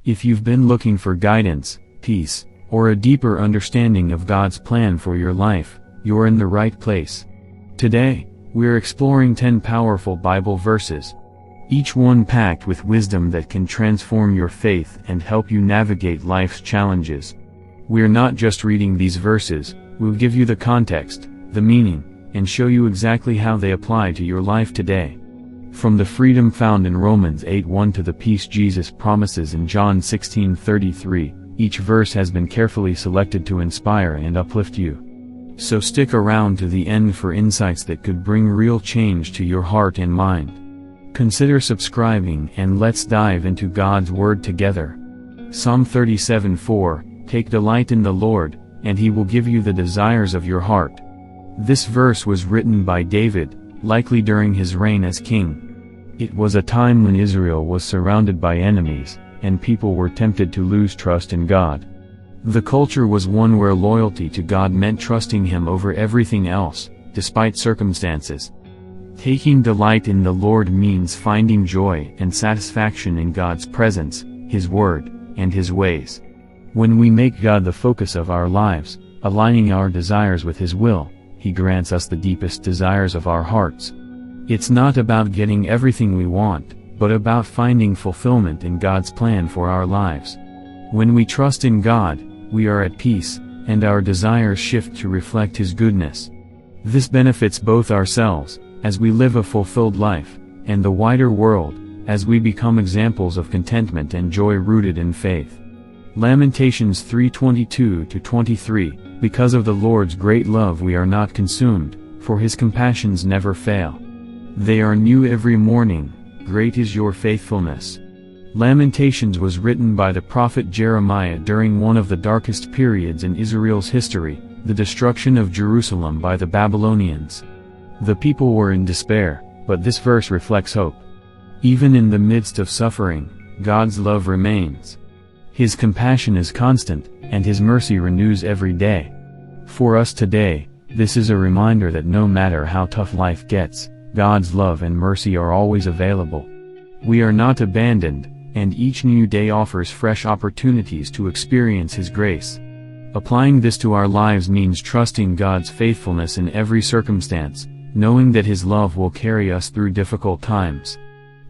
If you've been looking for guidance, peace, or a deeper understanding of God's plan for your life, you're in the right place. Today, we're exploring 10 powerful Bible verses, each one packed with wisdom that can transform your faith and help you navigate life's challenges. We're not just reading these verses, we'll give you the context, the meaning, and show you exactly how they apply to your life today. From the freedom found in Romans 8:1 to the peace Jesus promises in John 16:33, each verse has been carefully selected to inspire and uplift you. So stick around to the end for insights that could bring real change to your heart and mind. Consider subscribing and let's dive into God's Word together. Psalm 37:4, Take delight in the Lord, and He will give you the desires of your heart. This verse was written by David, likely during his reign as king. It was a time when Israel was surrounded by enemies, and people were tempted to lose trust in God. The culture was one where loyalty to God meant trusting Him over everything else, despite circumstances. Taking delight in the Lord means finding joy and satisfaction in God's presence, His Word, and His ways. When we make God the focus of our lives, aligning our desires with His will, He grants us the deepest desires of our hearts. It's not about getting everything we want, but about finding fulfillment in God's plan for our lives. When we trust in God, we are at peace, and our desires shift to reflect His goodness. This benefits both ourselves, as we live a fulfilled life, and the wider world, as we become examples of contentment and joy rooted in faith. Lamentations 3:22-23, Because of the Lord's great love we are not consumed, for His compassions never fail. They are new every morning, great is your faithfulness. Lamentations was written by the prophet Jeremiah during one of the darkest periods in Israel's history, the destruction of Jerusalem by the Babylonians. The people were in despair, but this verse reflects hope. Even in the midst of suffering, God's love remains. His compassion is constant, and His mercy renews every day. For us today, this is a reminder that no matter how tough life gets, God's love and mercy are always available. We are not abandoned, and each new day offers fresh opportunities to experience His grace. Applying this to our lives means trusting God's faithfulness in every circumstance, knowing that His love will carry us through difficult times.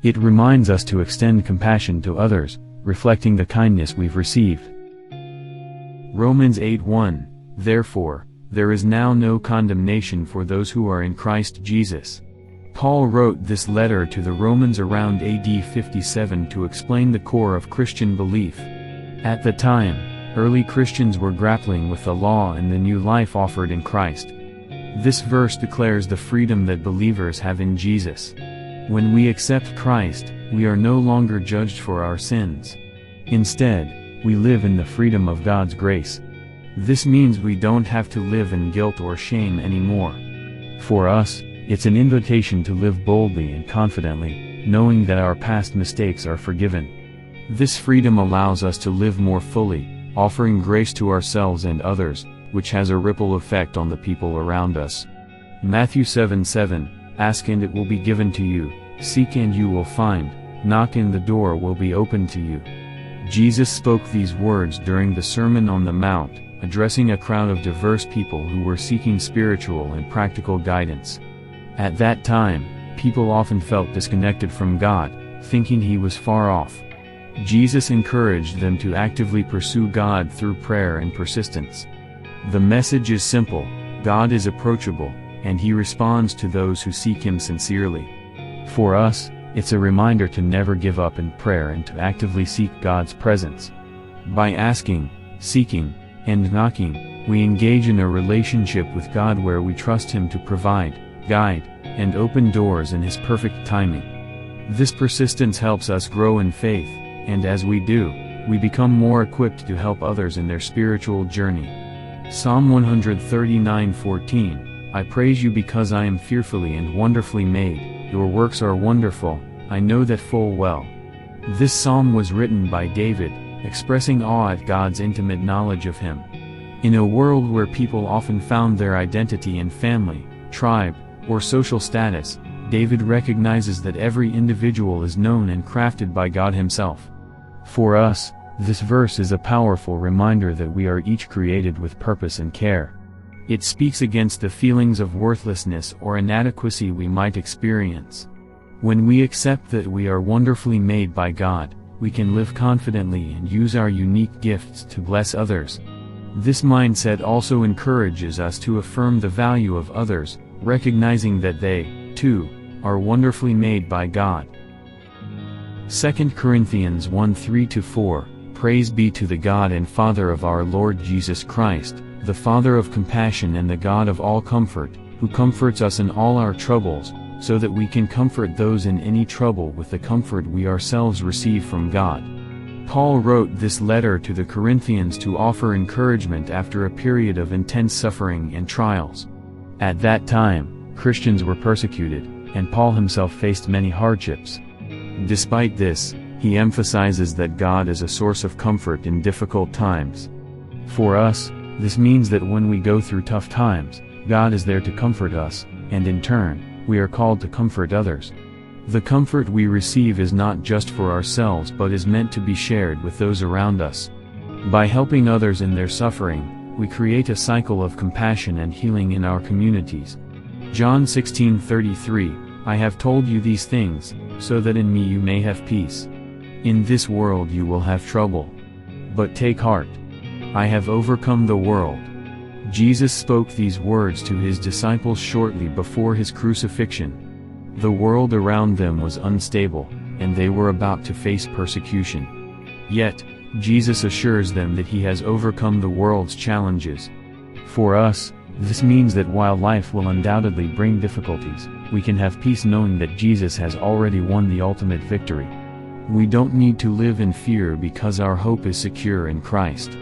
It reminds us to extend compassion to others, reflecting the kindness we've received. Romans 8:1, Therefore, there is now no condemnation for those who are in Christ Jesus. Paul wrote this letter to the Romans around AD 57 to explain the core of Christian belief. At the time, early Christians were grappling with the law and the new life offered in Christ. This verse declares the freedom that believers have in Jesus. When we accept Christ, we are no longer judged for our sins. Instead, we live in the freedom of God's grace. This means we don't have to live in guilt or shame anymore. For us, it's an invitation to live boldly and confidently, knowing that our past mistakes are forgiven. This freedom allows us to live more fully, offering grace to ourselves and others, which has a ripple effect on the people around us. Matthew 7:7, Ask and it will be given to you, seek and you will find, knock and the door will be opened to you. Jesus spoke these words during the Sermon on the Mount, addressing a crowd of diverse people who were seeking spiritual and practical guidance. At that time, people often felt disconnected from God, thinking He was far off. Jesus encouraged them to actively pursue God through prayer and persistence. The message is simple: God is approachable, and He responds to those who seek Him sincerely. For us, it's a reminder to never give up in prayer and to actively seek God's presence. By asking, seeking, and knocking, we engage in a relationship with God where we trust Him to provide, guide, and open doors in His perfect timing. This persistence helps us grow in faith, and as we do, we become more equipped to help others in their spiritual journey. Psalm 139:14, I praise you because I am fearfully and wonderfully made, your works are wonderful, I know that full well. This psalm was written by David, expressing awe at God's intimate knowledge of him. In a world where people often found their identity in family, tribe, or social status, David recognizes that every individual is known and crafted by God Himself. For us, This verse is a powerful reminder that we are each created with purpose and care. It speaks against the feelings of worthlessness or inadequacy we might experience. When we accept that we are wonderfully made by God, we can live confidently and use our unique gifts to bless others. This mindset also encourages us to affirm the value of others, recognizing that they, too, are wonderfully made by God. 2 Corinthians 1:3-4, Praise be to the God and Father of our Lord Jesus Christ, the Father of compassion and the God of all comfort, who comforts us in all our troubles, so that we can comfort those in any trouble with the comfort we ourselves receive from God. Paul wrote this letter to the Corinthians to offer encouragement after a period of intense suffering and trials. At that time, Christians were persecuted, and Paul himself faced many hardships. Despite this, he emphasizes that God is a source of comfort in difficult times. For us, this means that when we go through tough times, God is there to comfort us, and in turn, we are called to comfort others. The comfort we receive is not just for ourselves but is meant to be shared with those around us. By helping others in their suffering, we create a cycle of compassion and healing in our communities. John 16:33, I have told you these things, so that in me you may have peace. In this world you will have trouble. But take heart. I have overcome the world. Jesus spoke these words to his disciples shortly before his crucifixion. The world around them was unstable, and they were about to face persecution. Yet, Jesus assures them that he has overcome the world's challenges. For us, this means that while life will undoubtedly bring difficulties, we can have peace knowing that Jesus has already won the ultimate victory. We don't need to live in fear because our hope is secure in Christ.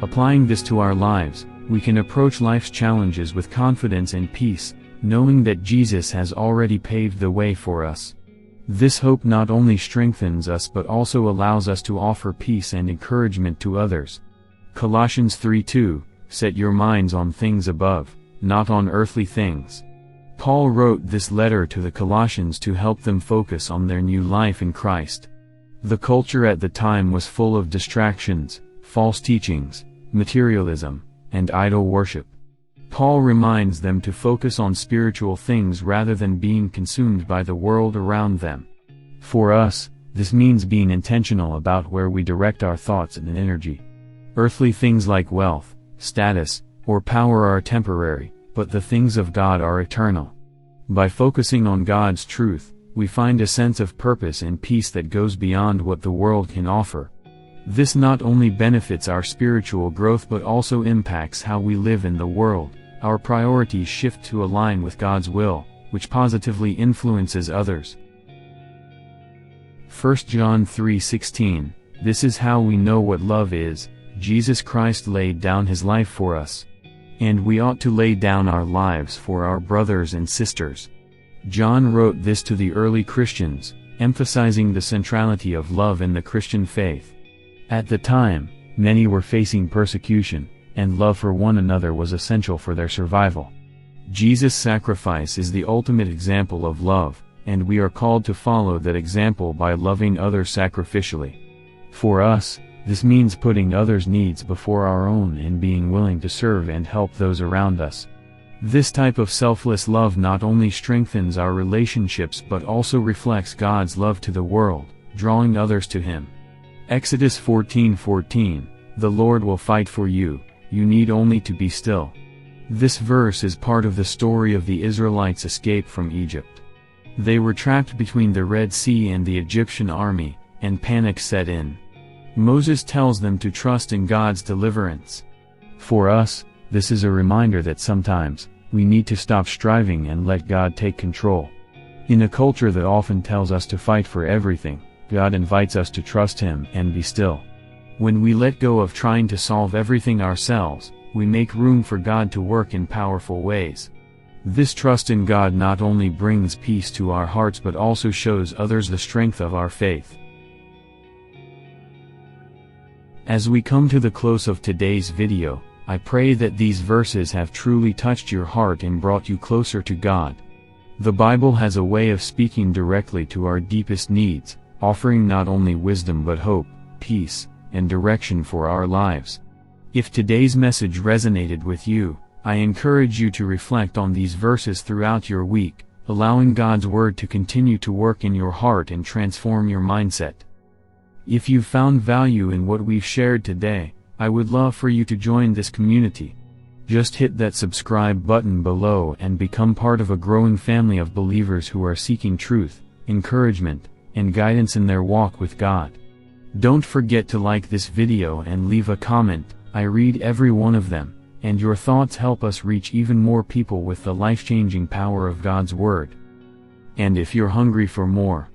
Applying this to our lives, we can approach life's challenges with confidence and peace, knowing that Jesus has already paved the way for us. This hope not only strengthens us but also allows us to offer peace and encouragement to others. Colossians 3:2, Set your minds on things above, not on earthly things. Paul wrote this letter to the Colossians to help them focus on their new life in Christ. The culture at the time was full of distractions, false teachings, materialism, and idol worship. Paul reminds them to focus on spiritual things rather than being consumed by the world around them. For us, this means being intentional about where we direct our thoughts and energy. Earthly things like wealth, status, or power are temporary, but the things of God are eternal. By focusing on God's truth, we find a sense of purpose and peace that goes beyond what the world can offer. This not only benefits our spiritual growth but also impacts how we live in the world. Our priorities shift to align with God's will, which positively influences others. 1 John 3:16, This is how we know what love is, Jesus Christ laid down his life for us. And we ought to lay down our lives for our brothers and sisters. John wrote this to the early Christians, emphasizing the centrality of love in the Christian faith. At the time, many were facing persecution, and love for one another was essential for their survival. Jesus' sacrifice is the ultimate example of love, and we are called to follow that example by loving others sacrificially. For us, this means putting others' needs before our own and being willing to serve and help those around us. This type of selfless love not only strengthens our relationships but also reflects God's love to the world, drawing others to him. Exodus 14:14, The Lord will fight for you, you need only to be still. This verse is part of the story of the Israelites' escape from Egypt. They were trapped between the Red Sea and the Egyptian army, and panic set in. Moses tells them to trust in God's deliverance. For us, this is a reminder that sometimes, we need to stop striving and let God take control. In a culture that often tells us to fight for everything, God invites us to trust him and be still. When we let go of trying to solve everything ourselves, we make room for God to work in powerful ways. This trust in God not only brings peace to our hearts but also shows others the strength of our faith. As we come to the close of today's video, I pray that these verses have truly touched your heart and brought you closer to God. The Bible has a way of speaking directly to our deepest needs, offering not only wisdom but hope, peace, and direction for our lives. If today's message resonated with you, I encourage you to reflect on these verses throughout your week, allowing God's Word to continue to work in your heart and transform your mindset. If you've found value in what we've shared today, I would love for you to join this community. Just hit that subscribe button below and become part of a growing family of believers who are seeking truth, encouragement, and guidance in their walk with God. Don't forget to like this video and leave a comment. I read every one of them, and your thoughts help us reach even more people with the life-changing power of God's Word. And if you're hungry for more,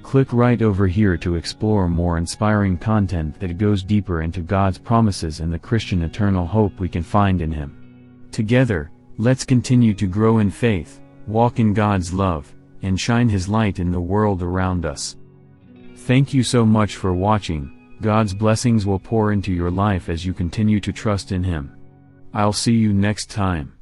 click right over here to explore more inspiring content that goes deeper into God's promises and the Christian eternal hope we can find in Him. Together, let's continue to grow in faith, walk in God's love, and shine His light in the world around us. Thank you so much for watching. God's blessings will pour into your life as you continue to trust in Him. I'll see you next time.